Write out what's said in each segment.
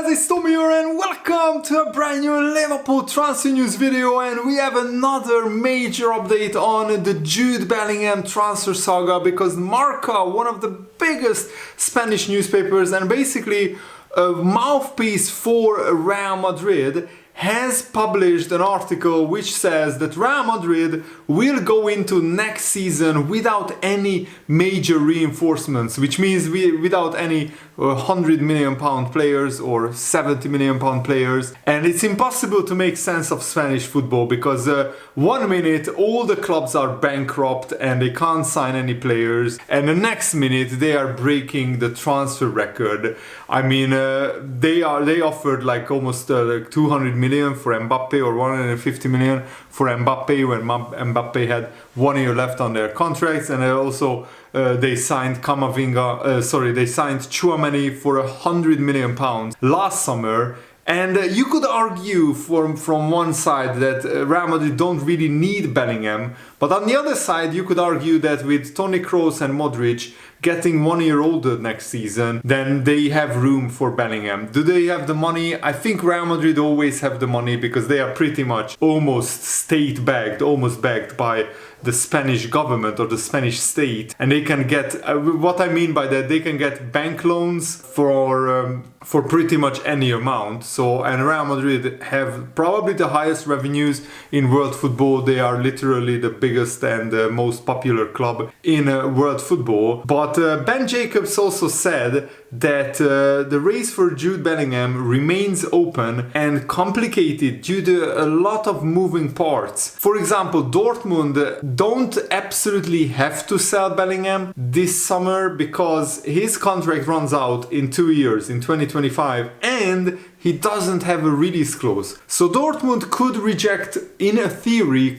guys, it's Tommy here and welcome to a brand new Liverpool transfer news video, and we have another major update on the Jude Bellingham transfer saga because Marca, one of the biggest Spanish newspapers and basically a mouthpiece for Real Madrid, has published an article which says that Real Madrid will go into next season without any major reinforcements, which means without any £100 million players or £70 million players. And it's impossible to make sense of Spanish football because 1 minute all the clubs are bankrupt and they can't sign any players, and the next minute they are breaking the transfer record. I mean, they offered like almost like 200 million for Mbappe or 150 million for Mbappe when Mbappe had 1 year left on their contracts, and also they signed they signed Tchouaméni for £100 million last summer. And you could argue from one side that Real Madrid don't really need Bellingham, but on the other side you could argue that with Toni Kroos and Modric getting 1 year older next season, then they have room for Bellingham. Do they have the money? I think Real Madrid always have the money because they are pretty much almost state-backed, almost backed by the Spanish government or the Spanish state, and they can get what I mean by that, they can get bank loans for pretty much any amount. So, and Real Madrid have probably the highest revenues in world football. They are literally the biggest and most popular club in world football. But Ben Jacobs also said that the race for Jude Bellingham remains open and complicated due to a lot of moving parts. For example, Dortmund don't absolutely have to sell Bellingham this summer because his contract runs out in 2 years, in 2025, and he doesn't have a release clause. So Dortmund could reject, in a theory,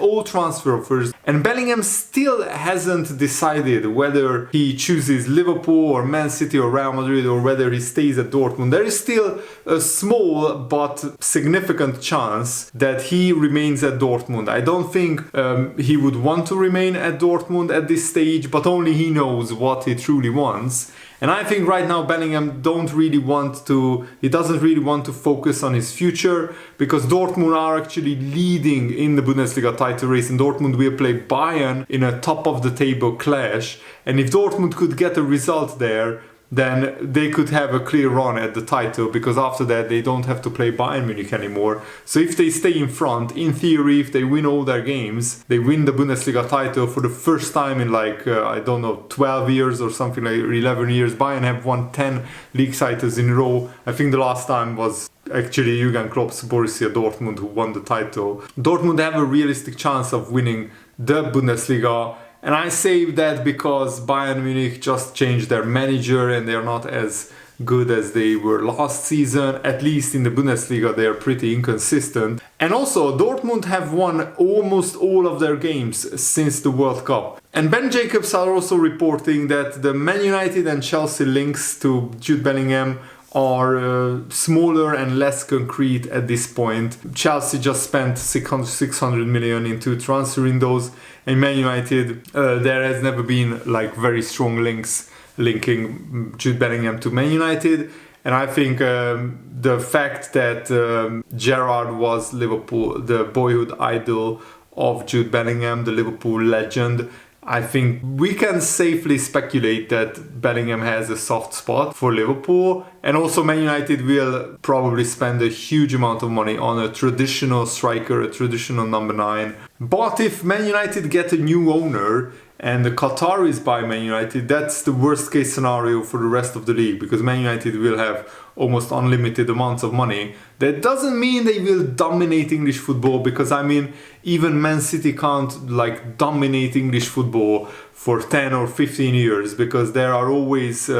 all transfer offers, and Bellingham still hasn't decided whether he chooses Liverpool or Man City or Real Madrid or whether he stays at Dortmund. There is still a small but significant chance that he remains at Dortmund. I don't think he would want to remain at Dortmund at this stage, but only he knows what he truly wants. And I think right now Bellingham doesn't really want to focus on his future because Dortmund are actually leading in the Bundesliga title race, and Dortmund will play Bayern in a top of the table clash. And if Dortmund could get a result there, then they could have a clear run at the title, because after that they don't have to play Bayern Munich anymore. So if they stay in front, in theory, if they win all their games, they win the Bundesliga title for the first time in 12 years or something, like 11 years. Bayern have won 10 league titles in a row. I think the last time was actually Jurgen Klopp's Borussia Dortmund who won the title. Dortmund have a realistic chance of winning the Bundesliga. And I say that because Bayern Munich just changed their manager and they're not as good as they were last season. At least in the Bundesliga they are pretty inconsistent. And also Dortmund have won almost all of their games since the World Cup. And Ben Jacobs are also reporting that the Man United and Chelsea links to Jude Bellingham are smaller and less concrete at this point. Chelsea just spent 600 million into transfer windows, and Man United, there has never been like very strong links linking Jude Bellingham to Man United. And I think the fact that Gerrard was Liverpool, the boyhood idol of Jude Bellingham, the Liverpool legend, I think we can safely speculate that Bellingham has a soft spot for Liverpool, and also Man United will probably spend a huge amount of money on a traditional striker, a traditional number 9. But if Man United get a new owner and the Qataris buy Man United, that's the worst case scenario for the rest of the league, because Man United will have almost unlimited amounts of money. That doesn't mean they will dominate English football, because I mean, even Man City can't like dominate English football for 10 or 15 years, because there are always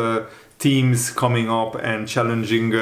teams coming up and challenging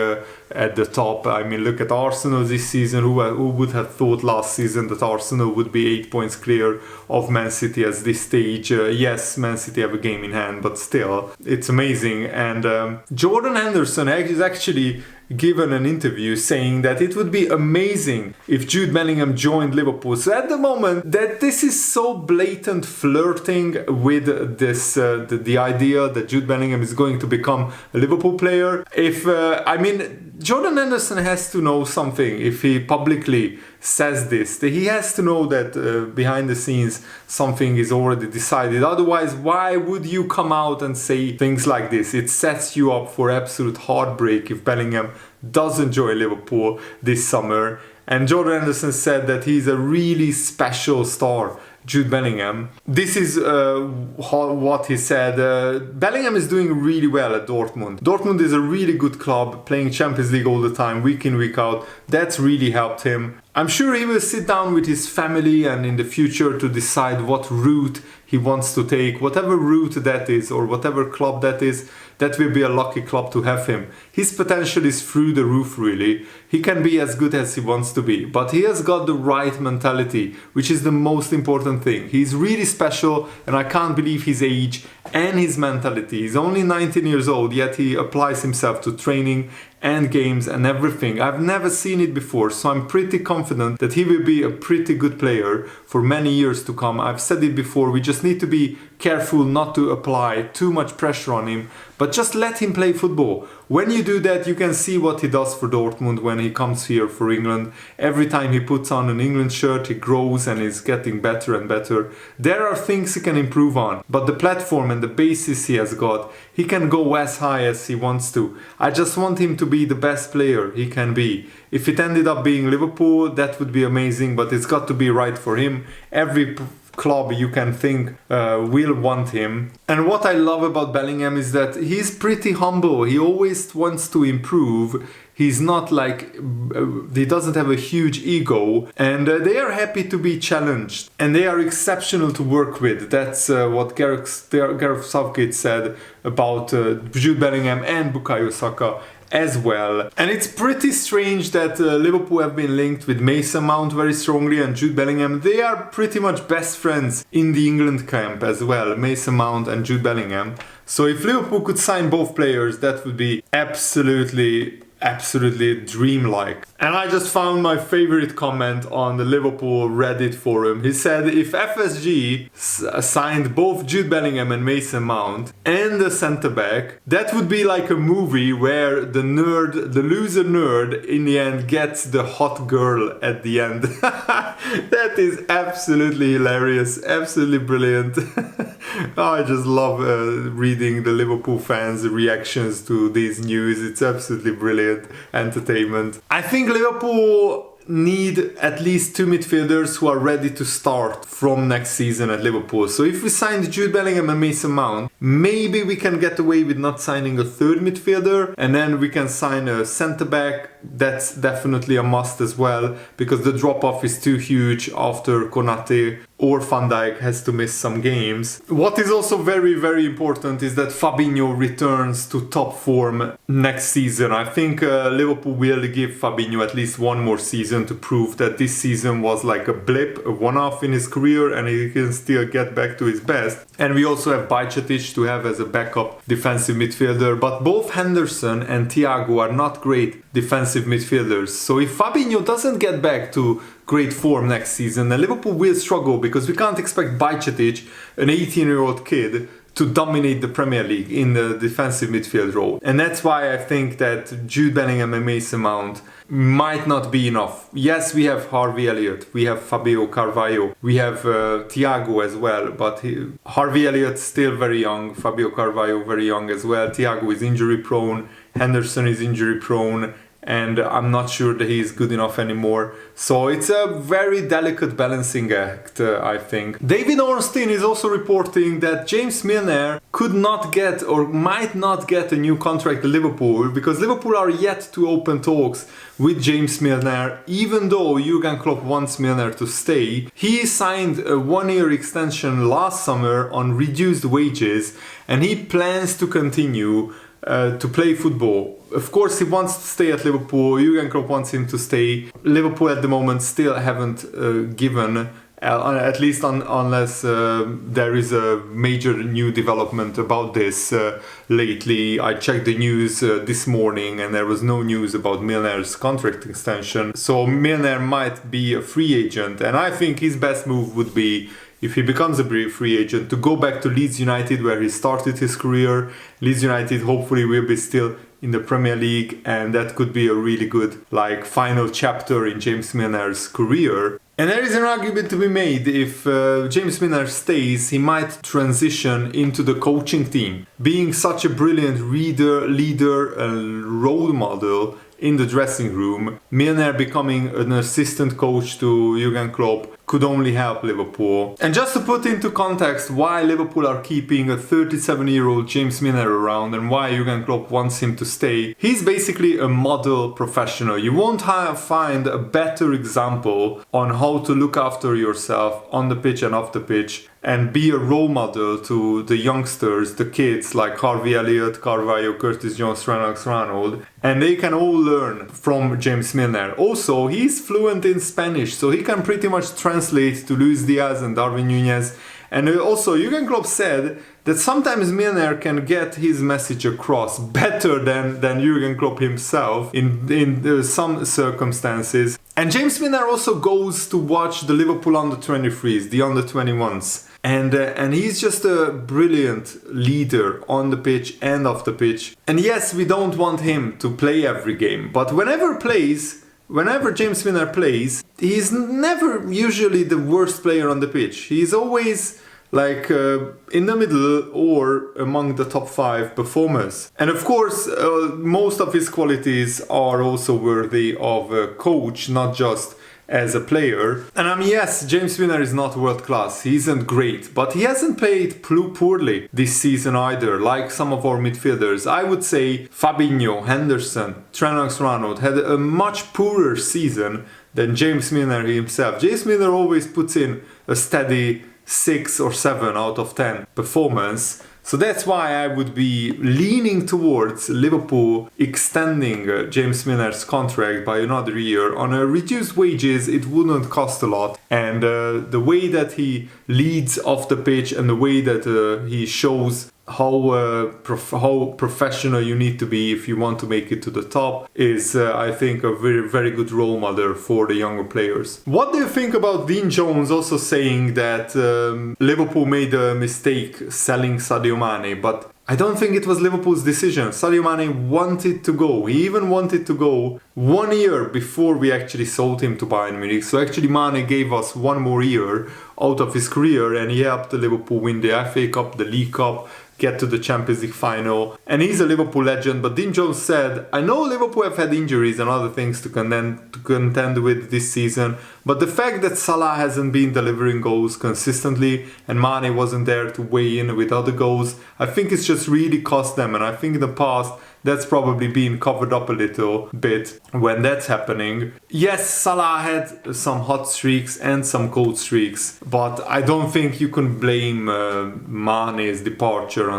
at the top. I mean, look at Arsenal this season. Who would have thought last season that Arsenal would be 8 points clear of Man City at this stage? Yes, Man City have a game in hand, but still, it's amazing. And Jordan Henderson is actually given an interview saying that it would be amazing if Jude Bellingham joined Liverpool. So at the moment that this is so blatant flirting with this the idea that Jude Bellingham is going to become a Liverpool player. If I mean, Jordan Henderson has to know something if he publicly says this. He has to know that behind the scenes something is already decided. Otherwise, why would you come out and say things like this? It sets you up for absolute heartbreak if Bellingham doesn't join Liverpool this summer. And Jordan Henderson said that he's a really special star, Jude Bellingham. This is what he said. Bellingham is doing really well at Dortmund. Dortmund is a really good club, playing Champions League all the time, week in, week out. That's really helped him. I'm sure he will sit down with his family and in the future to decide what route he wants to take. Whatever route that is, or whatever club that is, that will be a lucky club to have him. His potential is through the roof, really. He can be as good as he wants to be, but he has got the right mentality, which is the most important thing. He's really special, and I can't believe his age and his mentality. He's only 19 years old, yet he applies himself to training and games and everything. I've never seen it before, so I'm pretty confident that he will be a pretty good player for many years to come. I've said it before, we just need to be careful not to apply too much pressure on him, but just let him play football. When you do that, you can see what he does for Dortmund when he comes here for England. Every time he puts on an England shirt, he grows and is getting better and better. There are things he can improve on, but the platform and the basis he has got, he can go as high as he wants to. I just want him to be the best player he can be. If it ended up being Liverpool, that would be amazing, but it's got to be right for him. Every club you can think will want him. And what I love about Bellingham is that he's pretty humble. He always wants to improve. He's not like, he doesn't have a huge ego, and they are happy to be challenged, and they are exceptional to work with. That's what Gareth Southgate said about Jude Bellingham and Bukayo Saka as well. And it's pretty strange that Liverpool have been linked with Mason Mount very strongly and Jude Bellingham. They are pretty much best friends in the England camp as well, Mason Mount and Jude Bellingham. So if Liverpool could sign both players, that would be absolutely dreamlike. And I just found my favorite comment on the Liverpool Reddit forum. He said if FSG signed both Jude Bellingham and Mason Mount and the centre back, that would be like a movie where the loser nerd in the end gets the hot girl at the end. That is absolutely hilarious, absolutely brilliant. I just love reading the Liverpool fans' reactions to these news. It's absolutely brilliant entertainment. I think Liverpool need at least two midfielders who are ready to start from next season at Liverpool. So if we signed Jude Bellingham and Mason Mount, maybe we can get away with not signing a third midfielder, and then we can sign a centre-back. That's definitely a must as well, because the drop-off is too huge after Konate or Van Dijk has to miss some games. What is also very important is that Fabinho returns to top form next season. I think Liverpool will give Fabinho at least one more season to prove that this season was like a blip, a one-off in his career, and he can still get back to his best. And we also have Bajcetic to have as a backup defensive midfielder, but both Henderson and Thiago are not great defensive midfielders. So if Fabinho doesn't get back to great form next season, then Liverpool will struggle, because we can't expect Bajcetic, an 18-year-old kid, to dominate the Premier League in the defensive midfield role. And that's why I think that Jude Bellingham and Mason Mount might not be enough. Yes, we have Harvey Elliott, we have Fabio Carvalho, we have Thiago as well, but Harvey Elliott still very young, Fabio Carvalho very young as well, Thiago is injury prone, Henderson is injury prone, and I'm not sure that he is good enough anymore. So it's a very delicate balancing act, I think. David Ornstein is also reporting that James Milner could not get or might not get a new contract at Liverpool, because Liverpool are yet to open talks with James Milner, even though Jurgen Klopp wants Milner to stay. He signed a one-year extension last summer on reduced wages, and he plans to continue to play football. Of course, he wants to stay at Liverpool. Jurgen Klopp wants him to stay. Liverpool at the moment still haven't given at least unless there is a major new development about this lately. I checked the news this morning and there was no news about Milner's contract extension. So Milner might be a free agent, and I think his best move would be, if he becomes a free agent, to go back to Leeds United where he started his career. Leeds United hopefully will be still in the Premier League, and that could be a really good final chapter in James Milner's career. And there is an argument to be made. If James Milner stays, he might transition into the coaching team. Being such a brilliant leader and role model in the dressing room, Milner becoming an assistant coach to Jurgen Klopp could only help Liverpool. And just to put into context why Liverpool are keeping a 37-year-old James Milner around and why Jurgen Klopp wants him to stay, he's basically a model professional. You won't find a better example on how to look after yourself on the pitch and off the pitch and be a role model to the youngsters, the kids like Harvey Elliott, Carvalho, Curtis Jones, Reynolds, and they can all learn from James Milner. Also, he's fluent in Spanish, so he can pretty much translate to Luis Diaz and Darwin Núñez. And also, Jurgen Klopp said that sometimes Milner can get his message across better than Jurgen Klopp himself in some circumstances. And James Milner also goes to watch the Liverpool under-23s, the under-21s. And he's just a brilliant leader on the pitch and off the pitch. And yes, we don't want him to play every game, but whenever James Milner plays, he's never usually the worst player on the pitch. He's always in the middle or among the top 5 performers. And of course, most of his qualities are also worthy of a coach, not just as a player. And yes, James Milner is not world class, he isn't great, but he hasn't played poorly this season either, like some of our midfielders. I would say Fabinho, Henderson, Trent Alexander-Arnold had a much poorer season than James Milner himself. James Milner always puts in a steady 6 or 7 out of 10 performance. So that's why I would be leaning towards Liverpool extending James Milner's contract by another year on a reduced wages. It wouldn't cost a lot, and the way that he leads off the pitch and the way that he shows how professional you need to be if you want to make it to the top is, I think, a very, very good role model for the younger players. What do you think about Dean Jones also saying that Liverpool made a mistake selling Sadio Mane? But I don't think it was Liverpool's decision. Sadio Mane wanted to go. He even wanted to go 1 year before we actually sold him to Bayern Munich. So actually Mane gave us 1 more year out of his career, and he helped Liverpool win the FA Cup, the League Cup, get to the Champions League final, and he's a Liverpool legend. But Dean Jones said, I know Liverpool have had injuries and other things to contend with this season, but the fact that Salah hasn't been delivering goals consistently and Mane wasn't there to weigh in with other goals, I think it's just really cost them. And I think in the past that's probably been covered up a little bit when that's happening. Yes, Salah had some hot streaks and some cold streaks, but I don't think you can blame Mane's departure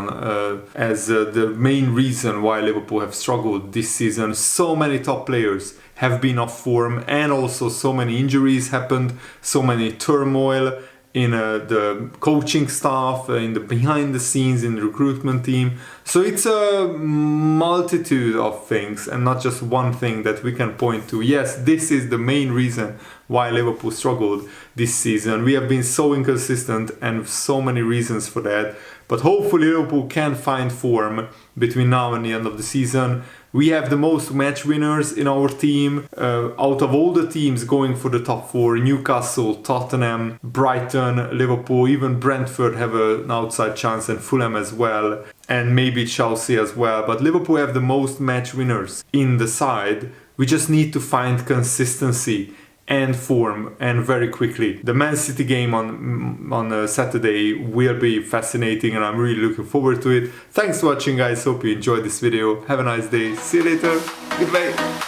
as the main reason why Liverpool have struggled this season. So many top players have been off form, and also so many injuries happened, so many turmoil in the coaching staff, in the behind the scenes, in the recruitment team. So it's a multitude of things and not just one thing that we can point to. Yes, this is the main reason why Liverpool struggled this season. We have been so inconsistent and so many reasons for that. But hopefully Liverpool can find form between now and the end of the season. We have the most match winners in our team. Out of all the teams going for the top 4, Newcastle, Tottenham, Brighton, Liverpool, even Brentford have an outside chance, and Fulham as well, and maybe Chelsea as well. But Liverpool have the most match winners in the side. We just need to find consistency and form, and very quickly. The Man City game on Saturday will be fascinating, and I'm really looking forward to it. Thanks for watching, guys. Hope you enjoyed this video. Have a nice day. See you later. Goodbye.